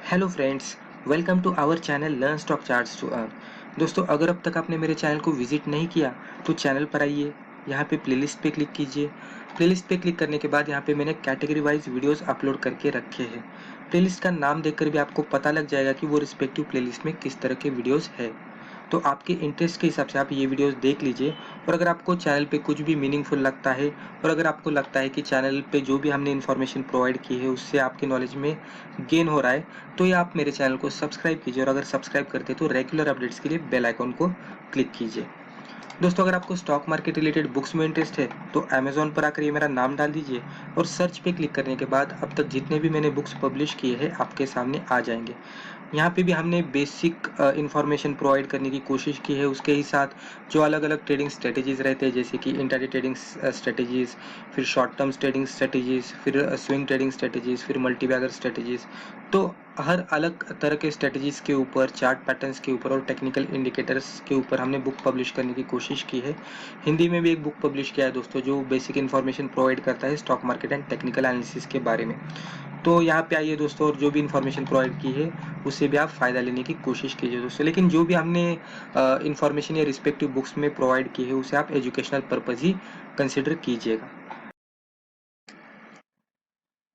Hello friends, welcome to our channel learn stock charts to earn. दोस्तों, अगर अब तक आपने मेरे चैनल को विजिट नहीं किया तो चैनल पर आइए, यहाँ पे प्लेलिस्ट पे क्लिक कीजिए। प्लेलिस्ट पे क्लिक करने के बाद यहाँ पे मैंने कैटेगरी वाइज वीडियोस अपलोड करके रखे हैं। प्लेलिस्ट का नाम देखकर भी आपको पता लग जाएगा कि वो रिस्पेक्टिव प्लेलिस्ट में किस तरह के वीडियोस है। तो आपके इंटरेस्ट के हिसाब से आप ये वीडियोस देख लीजिए। और अगर आपको चैनल पे कुछ भी मीनिंगफुल लगता है और अगर आपको लगता है कि चैनल पे जो भी हमने इन्फॉर्मेशन प्रोवाइड की है उससे आपके नॉलेज में गेन हो रहा है, तो ये आप मेरे चैनल को सब्सक्राइब कीजिए। और अगर सब्सक्राइब करते हैं तो रेगुलर अपडेट्स के लिए बेल आइकॉन को क्लिक कीजिए। दोस्तों, अगर आपको स्टॉक मार्केट रिलेटेड बुक्स में इंटरेस्ट है तो अमेजोन पर आकर ये मेरा नाम डाल दीजिए और सर्च पे क्लिक करने के बाद अब तक जितने भी मैंने बुक्स पब्लिश किए हैं आपके सामने आ जाएंगे। यहाँ पे भी हमने बेसिक इंफॉर्मेशन प्रोवाइड करने की कोशिश की है। उसके ही साथ जो अलग अलग ट्रेडिंग स्ट्रेटेजीज रहते हैं, जैसे कि इंट्राडे ट्रेडिंग स्ट्रेटेजीज, फिर शॉर्ट टर्म ट्रेडिंग स्ट्रेटेजीज, फिर स्विंग ट्रेडिंग स्ट्रेटेजीज, फिर मल्टीबैगर स्ट्रेटेजीज, तो हर अलग तरह के स्ट्रेटेजीज के ऊपर, चार्ट पैटर्न्स के ऊपर और टेक्निकल इंडिकेटर्स के ऊपर हमने बुक पब्लिश करने की कोशिश की है। हिंदी में भी एक बुक पब्लिश किया है दोस्तों, जो बेसिक इन्फॉर्मेशन प्रोवाइड करता है stock market and technical analysis के बारे में। तो यहाँ पे आइए दोस्तों, और जो भी इन्फॉर्मेशन प्रोवाइड की है उससे भी आप फ़ायदा लेने की कोशिश कीजिए दोस्तों। लेकिन जो भी हमने इन्फॉर्मेशन या रिस्पेक्टिव बुक्स में प्रोवाइड की है उसे आप एजुकेशनल पर्पज़ ही कंसिडर कीजिएगा।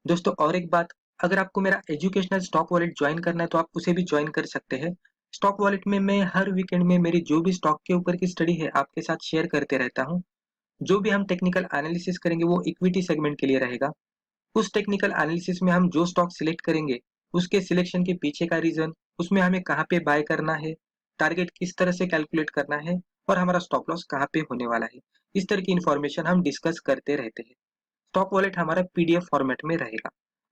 दोस्तों, और एक बात, अगर आपको मेरा एजुकेशनल स्टॉक वॉलेट ज्वाइन करना है तो आप उसे भी ज्वाइन कर सकते हैं। स्टॉक वॉलेट में मैं हर वीकेंड में मेरी जो भी स्टॉक के ऊपर की स्टडी है आपके साथ शेयर करते रहता हूँ। जो भी हम टेक्निकल एनालिसिस करेंगे वो इक्विटी सेगमेंट के लिए रहेगा। उस टेक्निकल एनालिसिस में हम जो स्टॉक सिलेक्ट करेंगे उसके सिलेक्शन के पीछे का रीजन, उसमें हमें कहाँ पे बाय करना है, टारगेट किस तरह से कैलकुलेट करना है और हमारा स्टॉप लॉस कहाँ पे होने वाला है, इस तरह की इंफॉर्मेशन हम डिस्कस करते रहते हैं। स्टॉक वॉलेट हमारा पीडीएफ फॉर्मेट में रहेगा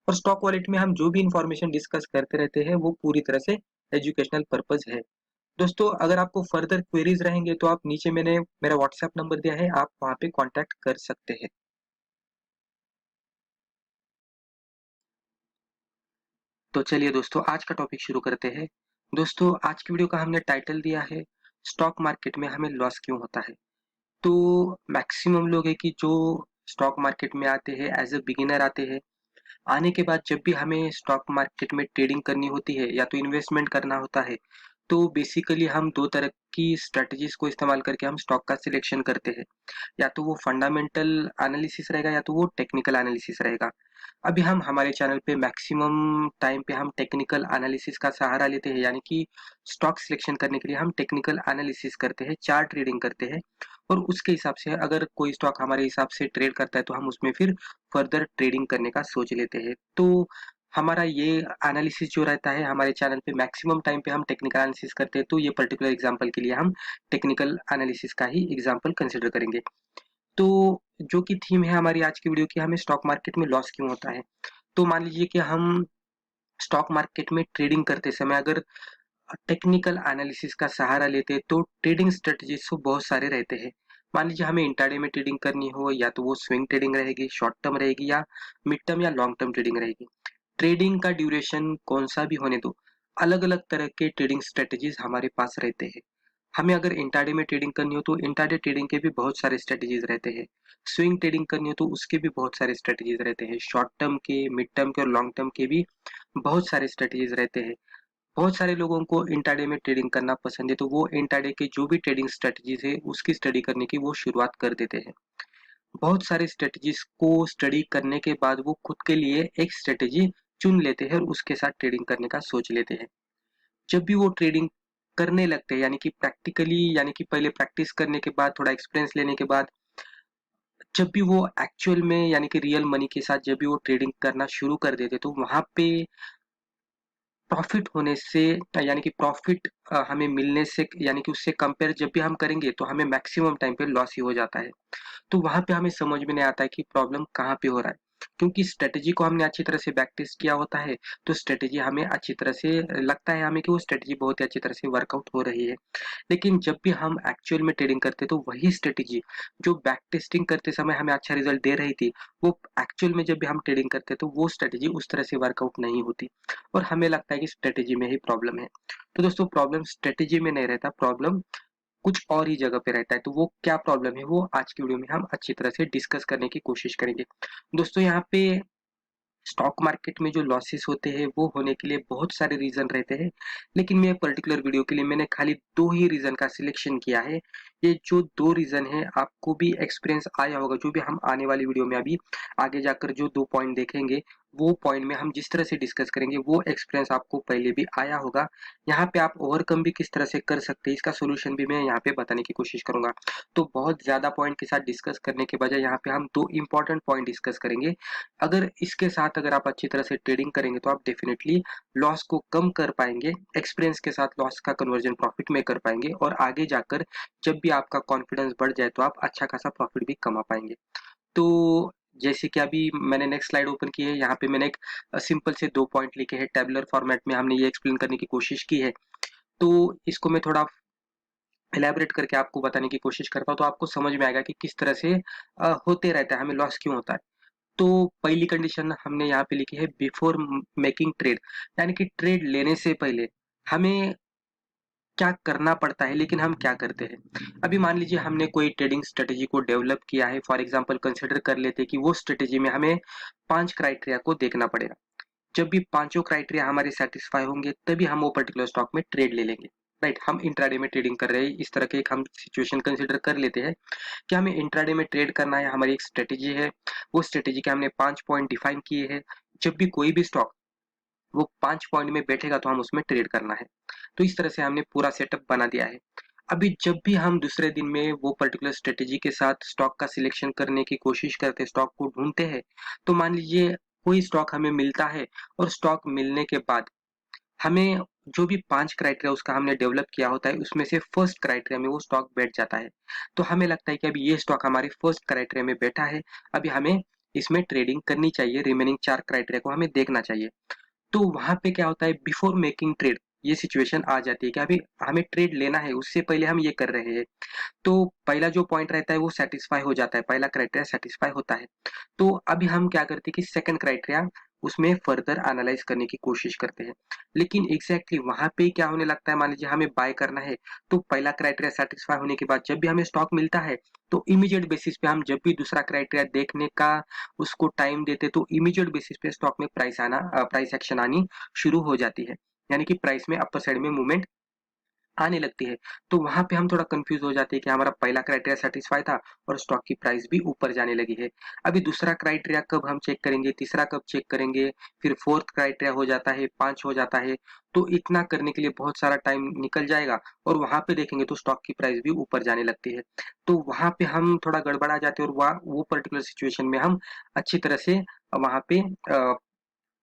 और स्टॉक वॉलेट में हम जो भी इंफॉर्मेशन डिस्कस करते रहते हैं वो पूरी तरह से एजुकेशनल पर्पज है। दोस्तों, अगर आपको फर्दर क्वेरीज रहेंगे तो आप नीचे मैंने मेरा व्हाट्सएप नंबर दिया है, आप वहाँ पे कांटेक्ट कर सकते हैं। तो चलिए दोस्तों, आज का टॉपिक शुरू करते हैं। दोस्तों, आज की वीडियो का हमने टाइटल दिया है स्टॉक मार्केट में हमें लॉस क्यों होता है। तो मैक्सिमम लोग है कि जो स्टॉक मार्केट में आते हैं एज अ बिगिनर आते हैं, आने के बाद जब भी हमें स्टॉक मार्केट में ट्रेडिंग करनी होती है या तो इन्वेस्टमेंट करना होता है, तो बेसिकली हम दो तरह की स्ट्रेटजीज को इस्तेमाल करके हम स्टॉक का सिलेक्शन करते हैं। या तो वो फंडामेंटल एनालिसिस रहेगा या तो वो टेक्निकल एनालिसिस रहेगा। अभी हम हमारे चैनल पे मैक्सिमम टाइम पे हम टेक्निकल एनालिसिस का सहारा लेते हैं, यानी कि स्टॉक सिलेक्शन करने के लिए हम टेक्निकल एनालिसिस करते हैं, चार्ट रीडिंग करते हैं और उसके हिसाब से अगर कोई स्टॉक हमारे हिसाब से ट्रेड करता है तो हम उसमें फिर फर्दर ट्रेडिंग करने का सोच लेते हैं। तो हमारा ये एनालिसिस जो रहता है हमारे चैनल पे मैक्सिमम टाइम पे हम टेक्निकल एनालिसिस करते हैं, तो ये पर्टिकुलर एग्जांपल के लिए हम टेक्निकल एनालिसिस का ही एग्जांपल कंसिडर करेंगे। तो जो कि थीम है हमारी आज की वीडियो की, हमें स्टॉक मार्केट में लॉस क्यों होता है। तो मान लीजिए कि हम स्टॉक मार्केट में ट्रेडिंग करते समय अगर टेक्निकल एनालिसिस का सहारा लेते हैं तो ट्रेडिंग स्ट्रेटजीज तो बहुत सारे रहते हैं। मान लीजिए हमें इंट्राडे में ट्रेडिंग करनी हो, या तो वो स्विंग ट्रेडिंग रहेगी, शॉर्ट टर्म रहेगी या मिड टर्म या लॉन्ग टर्म ट्रेडिंग रहेगी। ट्रेडिंग का ड्यूरेशन कौन सा भी होने दो, अलग अलग तरह के ट्रेडिंग स्ट्रेटजीज हमारे पास रहते हैं। हमें अगर इंट्राडे में ट्रेडिंग करनी हो तो इंट्राडे ट्रेडिंग के भी बहुत सारे स्ट्रेटजीज रहते हैं। स्विंग ट्रेडिंग करनी हो तो उसके भी बहुत सारे स्ट्रेटजीज रहते हैं। शॉर्ट टर्म के, मिड टर्म के और लॉन्ग टर्म के भी बहुत सारे स्ट्रेटजीज रहते हैं। बहुत सारे लोगों को इंट्राडे में ट्रेडिंग करना पसंद है, तो वो इंट्राडे के जो भी ट्रेडिंग स्ट्रेटजीज है उसकी स्टडी करने की वो शुरुआत कर देते हैं। बहुत सारे स्ट्रेटजीज को स्टडी करने के बाद वो खुद के लिए एक स्ट्रेटजी चुन लेते हैं और उसके साथ ट्रेडिंग करने का सोच लेते हैं। जब भी वो ट्रेडिंग करने लगते हैं, यानी कि प्रैक्टिकली, यानी कि पहले प्रैक्टिस करने के बाद, थोड़ा एक्सपीरियंस लेने के बाद, जब भी वो एक्चुअल में यानी कि रियल मनी के साथ जब भी वो ट्रेडिंग करना शुरू कर देते तो वहां पे प्रॉफिट होने से, यानी कि प्रॉफिट हमें मिलने से, यानी कि उससे कंपेयर जब भी हम करेंगे तो हमें मैक्सिमम टाइम पे लॉस ही हो जाता है। तो वहां पे हमें समझ में नहीं आता है कि प्रॉब्लम कहाँ पे हो रहा है, क्योंकि स्ट्रेटजी को हमने अच्छी तरह से प्रैक्टिस किया होता है। तो स्ट्रेटजी हमें अच्छी तरह से लगता है हमें कि वो स्ट्रेटजी बहुत ही अच्छी तरह से वर्कआउट हो रही है। लेकिन जब भी हम एक्चुअल में ट्रेडिंग करते तो वही स्ट्रेटजी जो बैक टेस्टिंग करते समय हमें अच्छा रिजल्ट दे रही थी, वो एक्चुअल में जब भी हम ट्रेडिंग करते तो वो स्ट्रेटजी उस तरह से वर्कआउट नहीं होती और हमें लगता है कि स्ट्रेटजी में ही प्रॉब्लम है। तो दोस्तों, प्रॉब्लम स्ट्रेटजी में नहीं रहता, प्रॉब्लम कुछ और ही जगह पे रहता है। तो वो क्या प्रॉब्लम है वो आज की वीडियो में हम अच्छी तरह से डिस्कस करने की कोशिश करेंगे। दोस्तों, यहाँ पे स्टॉक मार्केट में जो लॉसेस होते हैं वो होने के लिए बहुत सारे रीजन रहते हैं, लेकिन मैं पर्टिकुलर वीडियो के लिए मैंने खाली दो ही रीजन का सिलेक्शन किया है। ये जो दो रीजन है आपको भी एक्सपीरियंस आया होगा, जो भी हम आने वाली वीडियो में अभी आगे जाकर जो दो पॉइंट देखेंगे वो पॉइंट में हम जिस तरह से डिस्कस करेंगे वो एक्सपीरियंस आपको पहले भी आया होगा। यहाँ पे आप ओवरकम भी किस तरह से कर सकते हैं इसका सोल्यूशन भी मैं यहाँ पे बताने की कोशिश करूंगा। तो बहुत ज्यादा पॉइंट के साथ डिस्कस करने के बजाय यहाँ पे हम दो इंपॉर्टेंट पॉइंट डिस्कस करेंगे। अगर इसके साथ अगर आप अच्छी तरह से ट्रेडिंग करेंगे तो आप डेफिनेटली लॉस को कम कर पाएंगे, एक्सपीरियंस के साथ लॉस का कन्वर्जन प्रॉफिट में कर पाएंगे और आगे जाकर जब भी आपका कॉन्फिडेंस बढ़ जाए तो आप अच्छा खासा प्रॉफिट भी कमा पाएंगे। तो जैसे कि अभी मैंने नेक्स्ट स्लाइड ओपन की है, यहाँ पे मैंने एक सिंपल से दो पॉइंट लिखे हैं, टेबुलर फॉर्मेट में हमने ये एक्सप्लेन करने की कोशिश की है। तो इसको मैं थोड़ा इलेबोरेट करके आपको बताने की कोशिश करता हूँ तो आपको समझ में आएगा कि किस तरह से होते रहता है, हमें लॉस क्यों होता है। तो पहली कंडीशन हमने यहाँ पे लिखी है बिफोर मेकिंग ट्रेड, यानी कि ट्रेड लेने से पहले हमें क्या करना पड़ता है, लेकिन हम क्या करते हैं। अभी मान लीजिए हमने कोई ट्रेडिंग स्ट्रेटेजी को डेवलप किया है, फॉर एग्जांपल कंसिडर कर लेते हैं कि वो स्ट्रेटेजी में हमें 5 क्राइटेरिया को देखना पड़ेगा। जब भी पांचों क्राइटेरिया हमारे सेटिस्फाई होंगे तभी हम वो पर्टिकुलर स्टॉक में ट्रेड ले लेंगे। राइट, हम इंट्राडे में ट्रेडिंग कर रहे हैं, इस तरह के एक हम सिचुएशन कंसिडर कर लेते हैं कि हमें इंट्राडे में ट्रेड करना है, हमारी एक स्ट्रेटेजी है, वो स्ट्रेटेजी के हमने 5 पॉइंट डिफाइन किए हैं। जब भी कोई भी स्टॉक वो 5 पॉइंट में बैठेगा तो हम उसमें ट्रेड करना है। तो इस तरह से हमने पूरा सेटअप बना दिया है। अभी जब भी हम दूसरे दिन में वो पर्टिकुलर स्ट्रेटेजी के साथ स्टॉक का सिलेक्शन करने की कोशिश करते हैं, स्टॉक को ढूंढते हैं, तो मान लीजिए कोई स्टॉक हमें मिलता है और स्टॉक मिलने के बाद हमें जो भी 5 क्राइटेरिया उसका हमने डेवलप किया होता है उसमें से फर्स्ट क्राइटेरिया में वो स्टॉक बैठ जाता है। तो हमें लगता है कि अभी ये स्टॉक हमारे फर्स्ट क्राइटेरिया में बैठा है, अभी हमें इसमें ट्रेडिंग करनी चाहिए, रिमेनिंग 4 क्राइटेरिया को हमें देखना चाहिए। तो वहां पे क्या होता है, बिफोर मेकिंग ट्रेड ये सिचुएशन आ जाती है कि अभी हमें ट्रेड लेना है, उससे पहले हम ये कर रहे हैं। तो पहला जो पॉइंट रहता है वो सेटिस्फाई हो जाता है, पहला क्राइटेरिया सेटिस्फाई होता है। तो अभी हम क्या करते हैं कि सेकंड क्राइटेरिया उसमें फर्दर एनालाइज करने की कोशिश करते हैं। लेकिन एग्जैक्टली वहां पे क्या होने लगता है, मान लीजिए हमें बाय करना है, तो पहला क्राइटेरिया सेटिस्फाई होने के बाद जब भी हमें स्टॉक मिलता है तो इमीडिएट बेसिस पे हम जब भी दूसरा क्राइटेरिया देखने का उसको टाइम देते तो इमीडिएट बेसिस पे स्टॉक में प्राइस एक्शन आनी शुरू हो जाती है, यानी कि प्राइस में अपर साइड में मूवमेंट आने लगती है। तो वहां पे हम थोड़ा कंफ्यूज हो जाते हैं कि हमारा पहला क्राइटेरिया सेटिस्फाई था और स्टॉक की प्राइस भी ऊपर जाने लगी है। अभी दूसरा क्राइटेरिया कब हम चेक करेंगे, तीसरा कब चेक करेंगे, फिर फोर्थ क्राइटेरिया हो जाता है, 5 हो जाता है। तो इतना करने के लिए बहुत सारा टाइम निकल जाएगा और वहां पे देखेंगे तो स्टॉक की प्राइस भी ऊपर जाने लगती है। तो वहां पे हम थोड़ा गड़बड़ा जाते हैं और वह वो पर्टिकुलर सिचुएशन में हम अच्छी तरह से वहां पे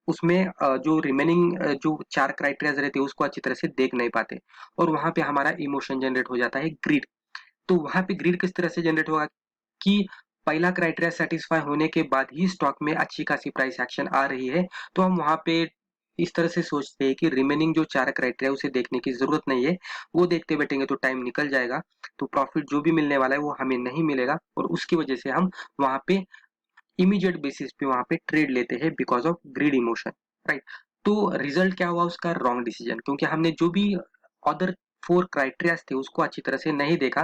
उसमें जो रिमेनिंग जो 4 क्राइटेरियाज़ रहते हैं उसको अच्छी तरह से देख नहीं पाते और वहाँ पे हमारा इमोशन जनरेट हो जाता है ग्रीड। तो वहाँ पे ग्रीड किस तरह से जनरेट होगा कि पहला क्राइटेरिया सेटिस्फाई होने के बाद ही स्टॉक में अच्छी खासी प्राइस एक्शन आ रही है, तो हम वहाँ पे इस तरह से सोचते हैं कि रिमेनिंग जो 4 क्राइटेरिया उसे देखने की ज़रूरत नहीं है, वो देखते बैठेंगे तो टाइम निकल जाएगा, तो प्रॉफिट जो भी मिलने वाला है वो हमें नहीं मिलेगा और उसकी वजह से हम वहाँ पे इमीडिएट बेसिस पे वहां पे ट्रेड लेते हैं because of greed emotion. Right, तो रिजल्ट क्या हुआ उसका, रॉन्ग डिसीजन, क्योंकि हमने जो भी अदर 4 क्राइटेरियाज थे उसको अच्छी तरह से नहीं देखा।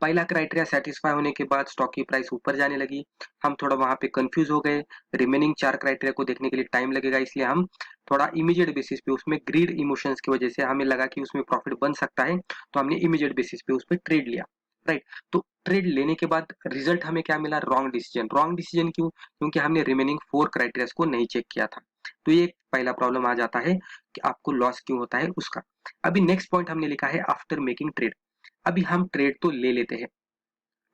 पहला क्राइटेरिया सेटिस्फाई होने के बाद स्टॉक की प्राइस ऊपर जाने लगी, हम थोड़ा वहां पे कंफ्यूज हो गए, रिमेनिंग 4 क्राइटेरिया को देखने के लिए टाइम लगेगा, इसलिए हम थोड़ा इमीडिएट बेसिस पे उसमें ग्रीड इमोशंस की वजह से हमें लगा कि उसमें प्रॉफिट बन सकता है, तो हमने इमीडिएट बेसिस पे उस पर ट्रेड लिया। राइट, तो ट्रेड लेने के बाद रिजल्ट हमें क्या मिला, रॉन्ग डिसीजन। रॉन्ग डिसीजन क्यों, क्योंकि हमने रिमेनिंग 4 क्राइटेरिया को नहीं चेक किया था। तो ये पहला प्रॉब्लम आ जाता है कि आपको लॉस क्यों होता है उसका। अभी नेक्स्ट पॉइंट हमने लिखा है आफ्टर मेकिंग ट्रेड। अभी हम ट्रेड तो ले लेते हैं,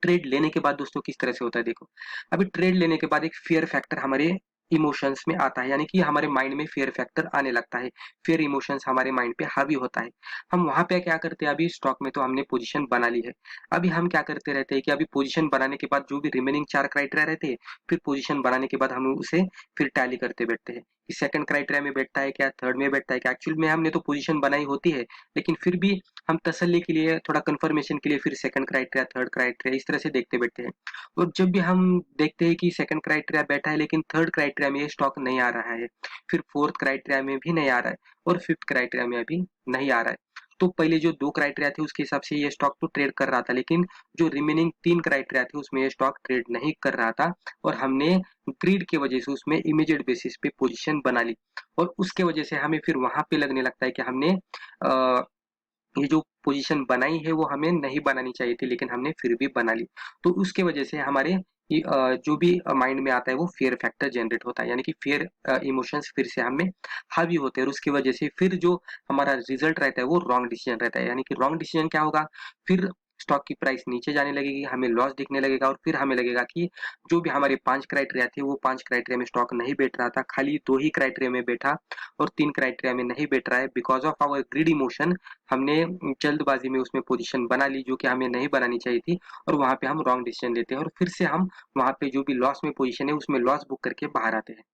ट्रेड लेने के बाद दोस्तों किस तरह से होता है देखो। अभी ट्रेड लेने के बाद एक फियर फैक्टर हमारे इमोशंस में आता है, यानी कि हमारे माइंड में फियर फैक्टर आने लगता है, फियर इमोशंस हमारे माइंड पे हावी होता है। हम वहां पे क्या करते हैं, अभी स्टॉक में तो हमने पोजीशन बना ली है, अभी हम क्या करते रहते हैं कि अभी पोजीशन बनाने के बाद जो भी रिमेनिंग 4 क्राइटेरिया रहते हैं, फिर पोजीशन बनाने के बाद हम उसे फिर टैली करते बैठते हैं कि सेकंड क्राइटेरिया में बैठता है क्या, थर्ड में बैठता है क्या। एक्चुअल में हमने तो पोजीशन बनाई होती है, लेकिन फिर भी हम तसल्ली के लिए, थोड़ा कंफर्मेशन के लिए फिर सेकंड क्राइटेरिया, थर्ड क्राइटेरिया इस तरह से देखते बैठते हैं। और जब भी हम देखते हैं कि सेकंड क्राइटेरिया बैठा है लेकिन थर्ड क्राइटेरिया में ये स्टॉक नहीं आ रहा है, फिर फोर्थ क्राइटेरिया में भी नहीं आ रहा है और फिफ्थ क्राइटेरिया में अभी नहीं आ रहा है, तो पहले जो 2 क्राइटेरिया थे उसके हिसाब से ये स्टॉक तो ट्रेड कर रहा था, लेकिन जो रिमेनिंग 3 क्राइटेरिया थे उसमें ये स्टॉक ट्रेड नहीं कर रहा था और हमने ग्रीड की वजह से उसमें इमीडिएट बेसिस पे पोजीशन बना ली और उसके वजह से हमें फिर वहां पे लगने लगता है कि हमने ये जो पोजीशन बनाई है वो हमें नहीं बनानी चाहिए थी, लेकिन हमने फिर भी बना ली। तो उसके वजह से हमारे जो भी माइंड में आता है वो फियर फैक्टर जनरेट होता है, यानी कि फियर इमोशंस फिर से हमें हावी होते हैं और उसकी वजह से फिर जो हमारा रिजल्ट रहता है वो रॉन्ग डिसीजन रहता है। यानी कि रॉन्ग डिसीजन क्या होगा, फिर स्टॉक की प्राइस नीचे जाने लगेगी, हमें लॉस दिखने लगेगा और फिर हमें लगेगा कि जो भी हमारे 5 क्राइटेरिया थे वो 5 क्राइटेरिया में स्टॉक नहीं बैठ रहा था, खाली 2 ही क्राइटेरिया में बैठा और 3 क्राइटेरिया में नहीं बैठ रहा है। Because of our greed emotion हमने जल्दबाजी में उसमें पोजीशन बना ली जो कि हमें नहीं बनानी चाहिए थी और वहां पे हम रॉन्ग डिसीजन लेते हैं और फिर से हम वहां पे जो भी लॉस में पोजीशन है उसमें लॉस बुक करके बाहर आते हैं।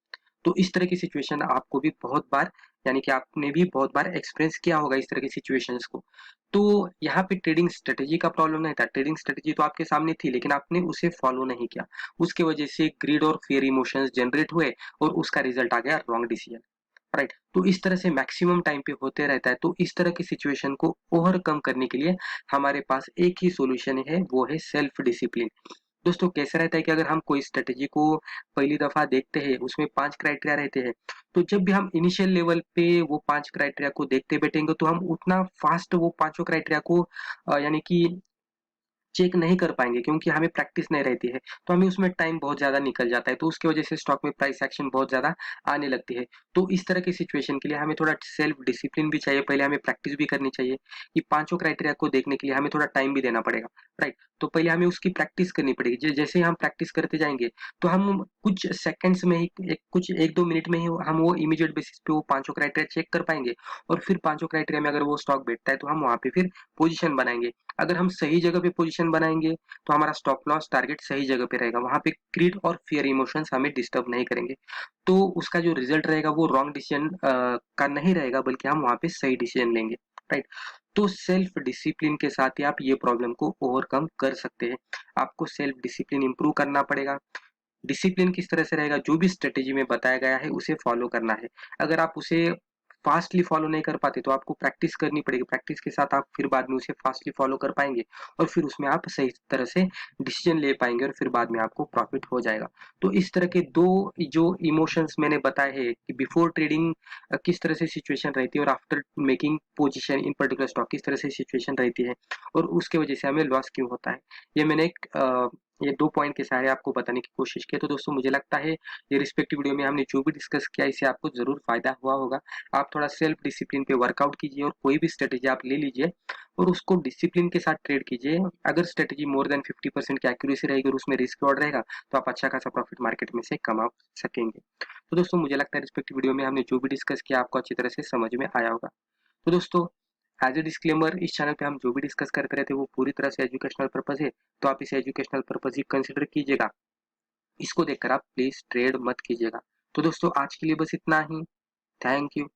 तो इस तरह की सिचुएशन आपको भी बहुत बार, यानी कि आपने भी बहुत बार एक्सपीरियंस किया होगा इस तरह की सिचुएशंस को। तो यहाँ पे ट्रेडिंग स्ट्रेटेजी का प्रॉब्लम नहीं था, ट्रेडिंग स्ट्रेटेजी तो आपके सामने थी लेकिन आपने उसे फॉलो नहीं किया, उसके वजह से ग्रीड और फियर इमोशंस जनरेट हुए और उसका रिजल्ट आ गया रॉन्ग डिसीजन। राइट, तो इस तरह से मैक्सिमम टाइम पे होते रहता है। तो इस तरह की सिचुएशन को ओवरकम करने के लिए हमारे पास एक ही सॉल्यूशन है, वो है सेल्फ डिसिप्लिन। दोस्तों कैसा रहता है कि अगर हम कोई स्ट्रेटेजी को पहली दफा देखते हैं उसमें 5 क्राइटेरिया रहते हैं, तो जब भी हम इनिशियल लेवल पे वो 5 क्राइटेरिया को देखते बैठेंगे तो हम उतना फास्ट वो पांचों क्राइटेरिया को यानी कि चेक नहीं कर पाएंगे क्योंकि हमें प्रैक्टिस नहीं रहती है, तो हमें उसमें टाइम बहुत ज्यादा निकल जाता है, तो उसकी वजह से स्टॉक में प्राइस एक्शन बहुत ज्यादा आने लगती है। तो इस तरह की सिचुएशन के लिए हमें थोड़ा सेल्फ डिसिप्लिन भी चाहिए, पहले हमें प्रैक्टिस भी करनी चाहिए कि पांचों क्राइटेरिया को देखने के लिए हमें थोड़ा टाइम भी देना पड़ेगा। राइट, तो पहले हमें उसकी प्रैक्टिस करनी पड़ेगी। जैसे ही हम प्रैक्टिस करते जाएंगे तो हम कुछ सेकंड्स में ही कुछ 1-2 मिनट में ही हम वो इमीडिएट बेसिस पे वो पांचों क्राइटेरिया चेक कर पाएंगे और फिर पांचों क्राइटेरिया में अगर वो स्टॉक बैठता है तो हम वहां पे फिर पोजीशन बनाएंगे। अगर हम सही जगह पे पोजीशन बनाएंगे तो हमारा स्टॉप लॉस टारगेट सही जगह पे रहेगा, वहां पे ग्रीड और फियर इमोशंस हमें डिस्टर्ब नहीं करेंगे। तो उसका जो रिजल्ट रहेगा वो रॉन्ग डिसीजन का नहीं रहेगा, बल्कि हम वहां पे सही डिसीजन लेंगे। राइट, तो सेल्फ डिसिप्लिन के साथ ही आप ये प्रॉब्लम को ओवरकम कर सकते हैं। आपको सेल्फ डिसिप्लिन इंप्रूव करना पड़ेगा। डिसिप्लिन किस तरह से रहेगा, जो भी स्ट्रेटेजी में बताया गया है उसे फॉलो करना है। अगर आप उसे फास्टली फॉलो नहीं कर पाते तो आपको प्रैक्टिस करनी पड़ेगी, प्रैक्टिस के साथ आप फिर बाद में उसे फास्टली फॉलो कर पाएंगे और फिर उसमें आप सही तरह से डिसीजन ले पाएंगे और फिर बाद में आपको प्रॉफिट हो जाएगा। तो इस तरह के दो जो इमोशंस मैंने बताए हैं कि बिफोर ट्रेडिंग किस तरह से सिचुएशन रहती है और after making position in particular stock किस तरह से सिचुएशन रहती है और उसके वजह से हमें लॉस क्यों होता है, ये मैंने ये 2 पॉइंट के सहारे आपको बताने की कोशिश की। तो दोस्तों मुझे लगता है ये रिस्पेक्टिव वीडियो में हमने जो भी डिस्कस किया इससे आपको ज़रूर फ़ायदा हुआ होगा। आप थोड़ा सेल्फ डिसिप्लिन पे वर्कआउट कीजिए और कोई भी स्ट्रेटेजी आप ले लीजिए और उसको डिसिप्लिन के साथ ट्रेड कीजिए। अगर स्ट्रेटेजी मोर देन 50% की एक्यूरेसी रहेगी और उसमें रिस्क रिवॉर्ड रहेगा तो आप अच्छा खासा प्रॉफिट मार्केट में से कमा सकेंगे। तो दोस्तों मुझे लगता है रिस्पेक्टिव वीडियो में हमने जो भी डिस्कस किया आपको अच्छी तरह से समझ में आया होगा। तो दोस्तों एज ए डिस्क्लेमर, इस चैनल पे हम जो भी डिस्कस करते रहते हैं वो पूरी तरह से एजुकेशनल पर्पज है, तो आप इसे एजुकेशनल पर्पज ही कंसिडर कीजिएगा। इसको देखकर आप प्लीज ट्रेड मत कीजिएगा। तो दोस्तों आज के लिए बस इतना ही। Thank you.